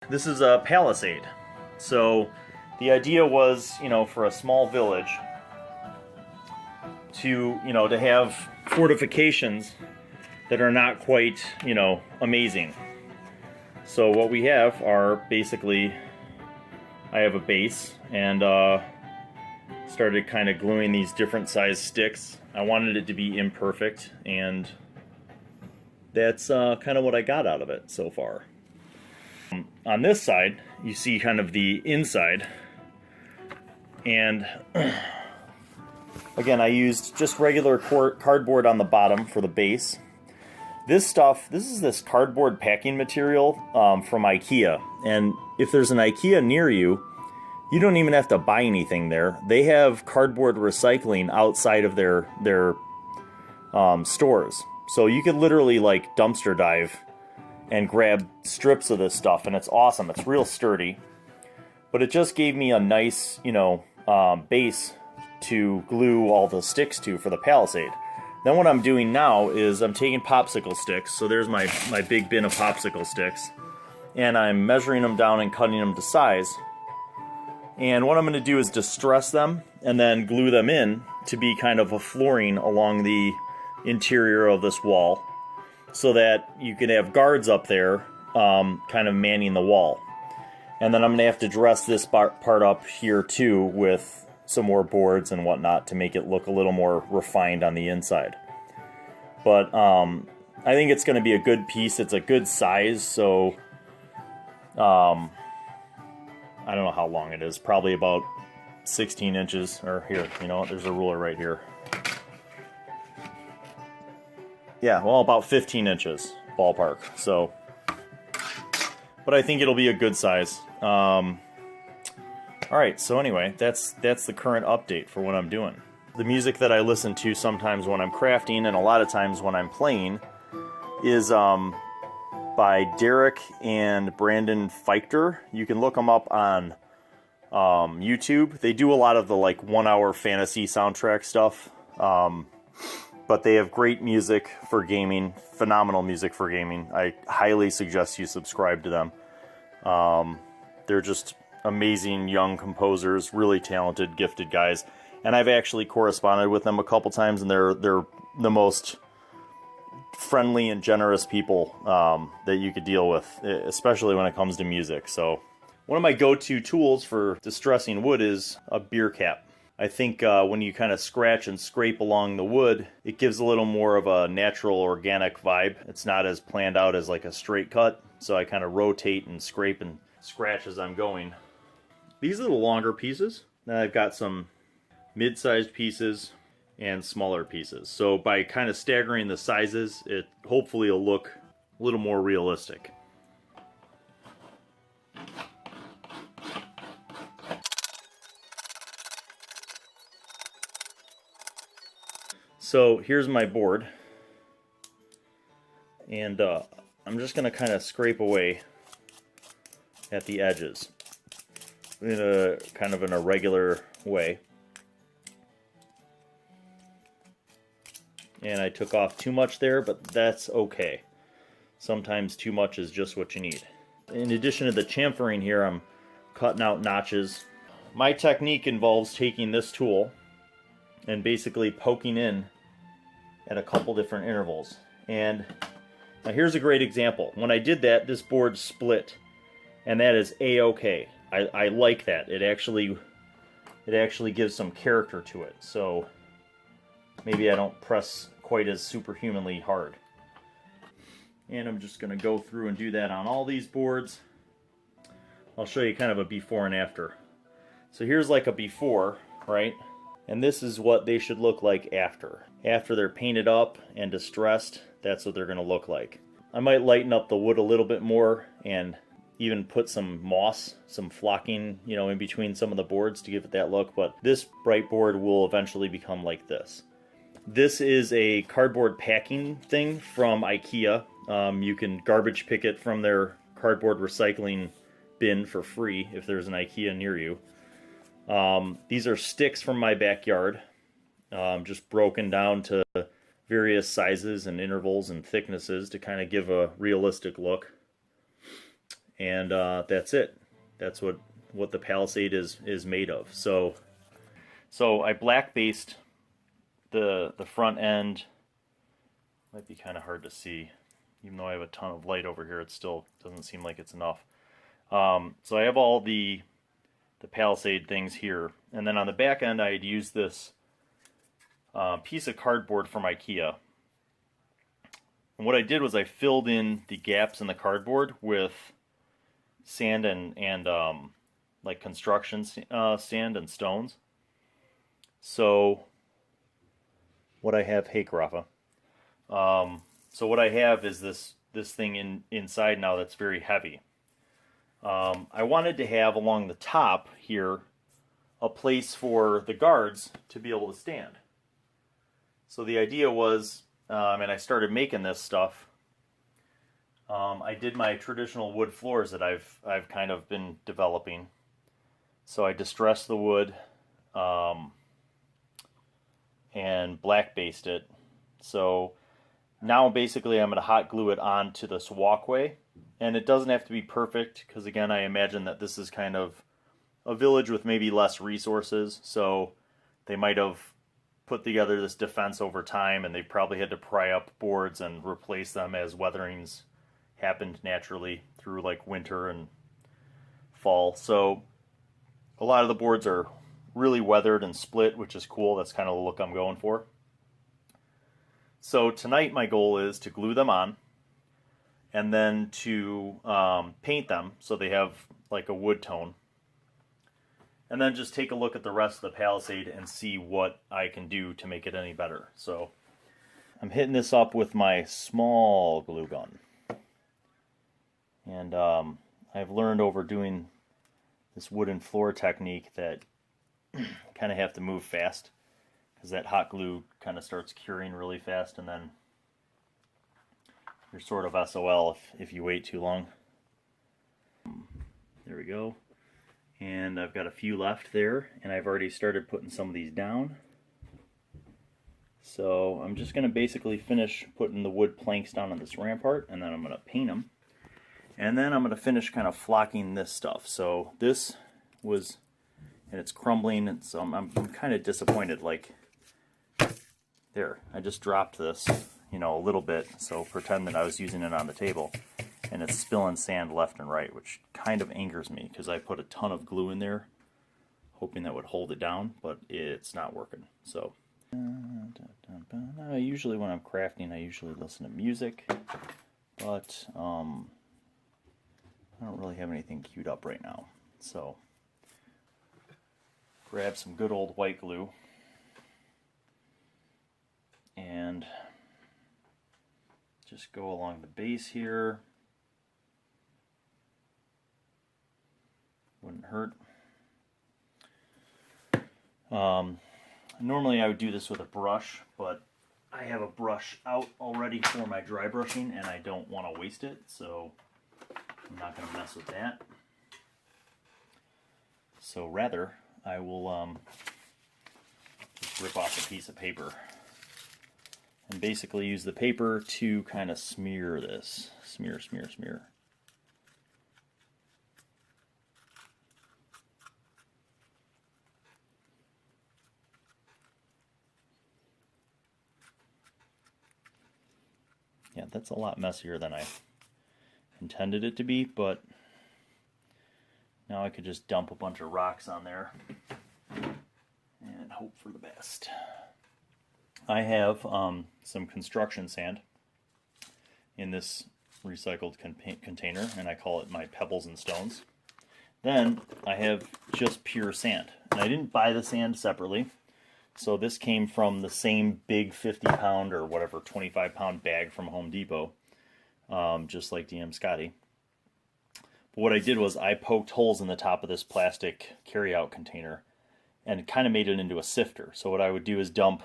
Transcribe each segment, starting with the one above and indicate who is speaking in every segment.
Speaker 1: this is a palisade. So the idea was, for a small village to, to have fortifications that are not quite, amazing. So what we have are basically, I have a base and started kind of gluing these different size sticks. I wanted it to be imperfect, and that's kind of what I got out of it so far. On this side, you see kind of the inside, and again, I used just regular cardboard on the bottom for the base. This is this cardboard packing material from IKEA, and if there's an IKEA near you, you don't even have to buy anything there. They have cardboard recycling outside of their stores. So you could literally like dumpster dive and grab strips of this stuff, and it's awesome. It's real sturdy. But it just gave me a nice, base to glue all the sticks to for the palisade. Then what I'm doing now is I'm taking popsicle sticks. So there's my big bin of popsicle sticks. And I'm measuring them down and cutting them to size. And what I'm going to do is distress them and then glue them in to be kind of a flooring along the interior of this wall, so that you can have guards up there kind of manning the wall. And then I'm going to have to dress this part up here too with some more boards and whatnot to make it look a little more refined on the inside. But I think it's going to be a good piece. It's a good size, so I don't know how long it is. Probably about 16 inches. Or here, there's a ruler right here. Yeah, well, about 15 inches, ballpark. So, but I think it'll be a good size. All right. So anyway, that's the current update for what I'm doing. The music that I listen to sometimes when I'm crafting, and a lot of times when I'm playing, is by Derek and Brandon Feichter. You can look them up on YouTube. They do a lot of the like 1 hour fantasy soundtrack stuff. But they have great music for gaming, phenomenal music for gaming. I highly suggest you subscribe to them. They're just amazing young composers, really talented, gifted guys. And I've actually corresponded with them a couple times, and they're the most friendly and generous people that you could deal with, especially when it comes to music. So one of my go-to tools for distressing wood is a beer cap. I think when you kind of scratch and scrape along the wood, it gives a little more of a natural, organic vibe. It's not as planned out as like a straight cut, so I kind of rotate and scrape and scratch as I'm going. These are the longer pieces. Then I've got some mid-sized pieces and smaller pieces. So by kind of staggering the sizes, it hopefully will look a little more realistic. So here's my board, and I'm just going to kind of scrape away at the edges in a kind of an irregular way. And I took off too much there, but that's okay. Sometimes too much is just what you need. In addition to the chamfering here, I'm cutting out notches. My technique involves taking this tool and basically poking in at a couple different intervals. And now here's a great example. When I did that, this board split, and that is a-okay. I like that. It actually gives some character to it. So maybe I don't press quite as superhumanly hard. And I'm just going to go through and do that on all these boards. I'll show you kind of a before and after. So here's like a before, right? And this is what they should look like after. After they're painted up and distressed, that's what they're going to look like. I might lighten up the wood a little bit more and even put some moss, some flocking, in between some of the boards to give it that look. But this bright board will eventually become like this. This is a cardboard packing thing from IKEA. You can garbage pick it from their cardboard recycling bin for free if there's an IKEA near you. These are sticks from my backyard, just broken down to various sizes and intervals and thicknesses to kind of give a realistic look. and that's it. That's what the Palisade is made of. So I black based the front end. Might be kind of hard to see, even though I have a ton of light over here. It still doesn't seem like it's enough. So I have all the Palisade things here, and then on the back end I had used this piece of cardboard from IKEA. And what I did was I filled in the gaps in the cardboard with sand and like construction sand and stones. So what I have, hey Karafa. So what I have is this thing inside now that's very heavy. I wanted to have along the top here a place for the guards to be able to stand. So the idea was, and I started making this stuff. I did my traditional wood floors that I've kind of been developing. So I distressed the wood and black based it. So now basically I'm going to hot glue it onto this walkway. And it doesn't have to be perfect, because again I imagine that this is kind of a village with maybe less resources. So they might have put together this defense over time, and they probably had to pry up boards and replace them as weatherings happened naturally through like winter and fall. So a lot of the boards are really weathered and split, which is cool. That's kind of the look I'm going for. So tonight my goal is to glue them on, and then to paint them so they have like a wood tone. And then just take a look at the rest of the Palisade and see what I can do to make it any better. So I'm hitting this up with my small glue gun. And I've learned over doing this wooden floor technique that you kind of have to move fast, because that hot glue kind of starts curing really fast, and then you're sort of SOL if you wait too long. There we go. And I've got a few left there, and I've already started putting some of these down. So I'm just going to basically finish putting the wood planks down on this rampart, and then I'm going to paint them. And then I'm going to finish kind of flocking this stuff. So this was, and it's crumbling, and so I'm kind of disappointed. Like, there, I just dropped this, you know, a little bit, so pretend that I was using it on the table, and it's spilling sand left and right, which kind of angers me, because I put a ton of glue in there hoping that would hold it down, but it's not working. So usually when I'm crafting I usually listen to music, but I don't really have anything queued up right now. So grab some good old white glue and just go along the base here. Wouldn't hurt. Normally I would do this with a brush, but I have a brush out already for my dry brushing and I don't want to waste it, so I'm not going to mess with that. So rather, I will just rip off a piece of paper and basically use the paper to kind of smear this. Smear, smear, smear. Yeah, that's a lot messier than I intended it to be, but now I could just dump a bunch of rocks on there and hope for the best. I have some construction sand in this recycled container, and I call it my pebbles and stones. Then I have just pure sand, and I didn't buy the sand separately. So this came from the same big 50-pound or whatever 25-pound bag from Home Depot, just like DM Scotty. But what I did was I poked holes in the top of this plastic carry-out container and kind of made it into a sifter. So what I would do is dump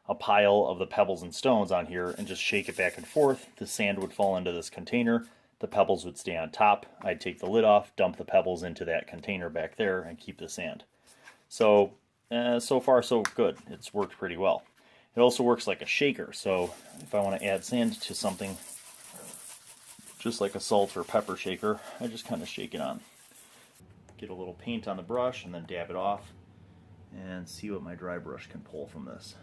Speaker 1: a pile of the pebbles and stones on here and just shake it back and forth. The sand would fall into this container. The pebbles would stay on top. I'd take the lid off, dump the pebbles into that container back there, and keep the sand. So so far so good. It's worked pretty well. It also works like a shaker, so if I want to add sand to something, just like a salt or pepper shaker. I just kind of shake it on. Get a little paint on the brush and then dab it off and see what my dry brush can pull from this.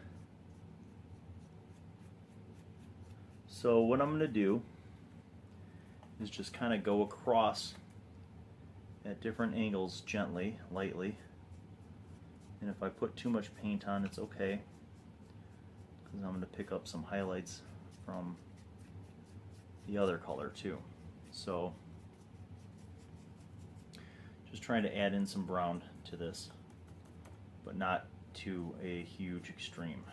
Speaker 1: So what I'm going to do is just kind of go across at different angles gently, lightly. And if I put too much paint on, it's okay, because I'm going to pick up some highlights from the other color too. So just trying to add in some brown to this, but not to a huge extreme.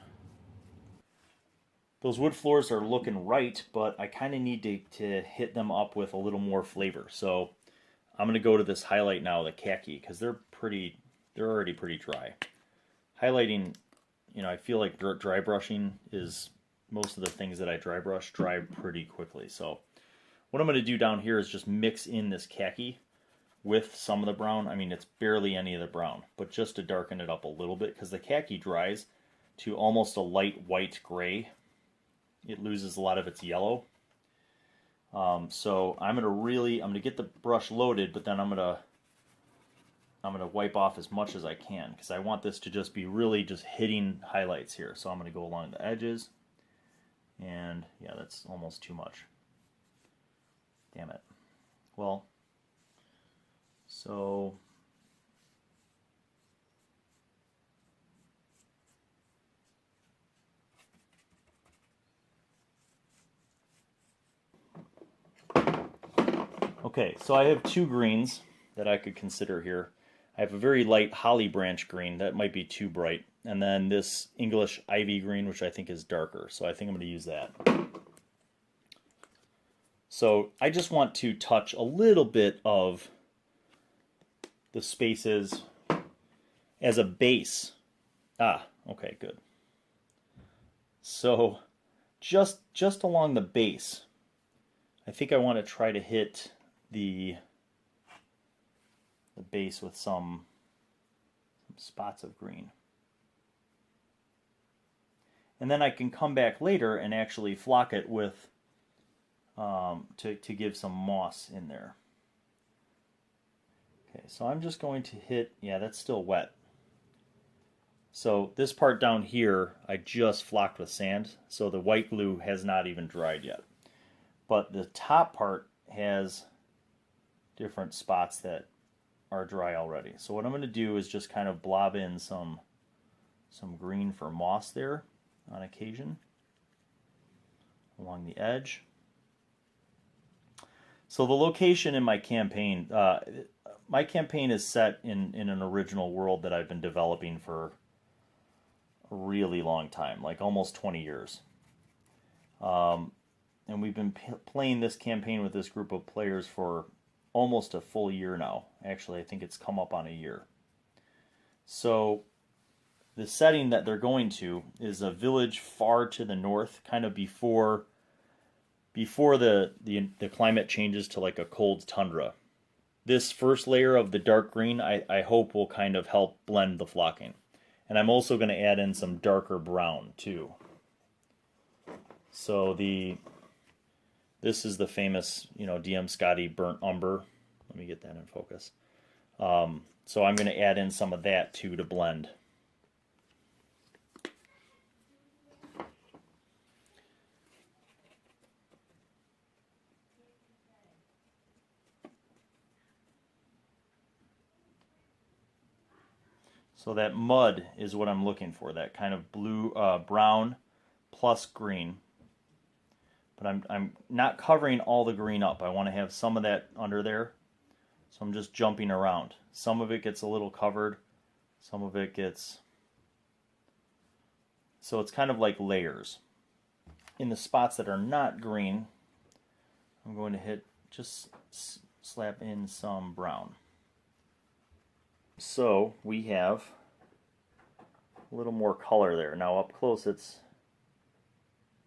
Speaker 1: Those wood floors are looking right, but I kind of need to hit them up with a little more flavor. So I'm going to go to this highlight now, the khaki, because they're already pretty dry. Highlighting, you know, I feel like dry brushing is, most of the things that I dry brush dry pretty quickly. So what I'm going to do down here is just mix in this khaki with some of the brown. I mean, it's barely any of the brown, but just to darken it up a little bit, because the khaki dries to almost a light white gray. It loses a lot of its yellow. So I'm gonna get the brush loaded, but then I'm gonna wipe off as much as I can, because I want this to just be really just hitting highlights here. So I'm gonna go along the edges, and yeah, that's almost too much. Damn it. Well, so okay, so I have two greens that I could consider here. I have a very light holly branch green that might be too bright, and then this English ivy green, which I think is darker, so I think I'm going to use that. So I just want to touch a little bit of the spaces as a base. Ah, okay, good. So just along the base, I think I want to try to hit the base with some spots of green. And then I can come back later and actually flock it with to give some moss in there. Okay, so I'm just going to hit, yeah, that's still wet. So this part down here, I just flocked with sand, so the white glue has not even dried yet. But the top part has different spots that are dry already. So what I'm going to do is just kind of blob in some green for moss there on occasion along the edge. So the location in my campaign is set in an original world that I've been developing for a really long time, like almost 20 years. And we've been playing this campaign with this group of players for almost a full year now. Actually, I think it's come up on a year. So the setting that they're going to is a village far to the north, kind of before the climate changes to like a cold tundra. This first layer of the dark green, I hope, will kind of help blend the flocking. And I'm also going to add in some darker brown too. So this is the famous, DM Scotty burnt umber. Let me get that in focus. So I'm going to add in some of that too to blend. So that mud is what I'm looking for, that kind of blue, brown plus green. But I'm not covering all the green up. I want to have some of that under there. So I'm just jumping around. Some of it gets a little covered. Some of it gets... So it's kind of like layers. In the spots that are not green, I'm going to just slap in some brown. So we have a little more color there. Now up close it's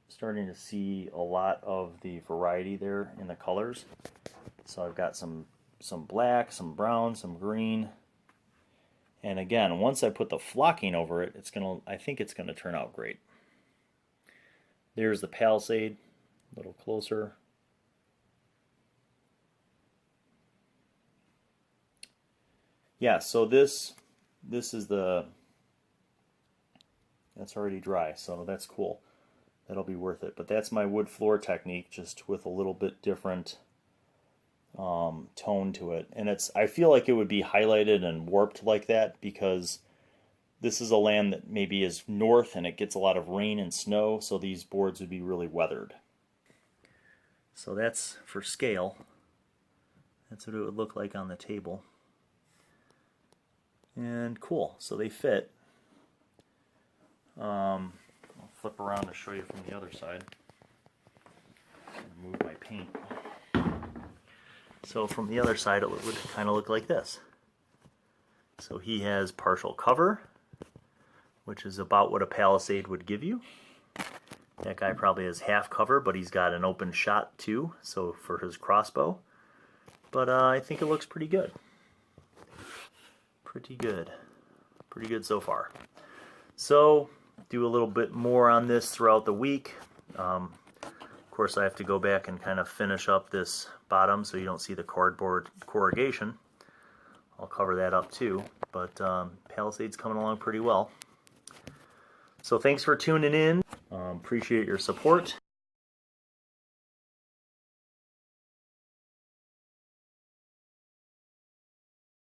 Speaker 1: starting to see a lot of the variety there in the colors. So I've got some black, some brown, some green. And again, once I put the flocking over it, I think it's gonna turn out great. There's the Palisade, a little closer. yeah, so this is that's already dry, so that's cool. That'll be worth it. But that's my wood floor technique, just with a little bit different tone to it. And I feel like it would be highlighted and warped like that because this is a land that maybe is north and it gets a lot of rain and snow, so these boards would be really weathered. So that's for scale. That's what it would look like on the table. And cool, so they fit. I'll flip around to show you from the other side. Move my paint. So from the other side it would kind of look like this. So he has partial cover, which is about what a Palisade would give you. That guy probably has half cover, but he's got an open shot too, so for his crossbow. But I think it looks pretty good. Pretty good. Pretty good so far. So, do a little bit more on this throughout the week. Of course, I have to go back and kind of finish up this bottom so you don't see the cardboard corrugation. I'll cover that up too, but Palisade's coming along pretty well. So thanks for tuning in. Appreciate your support.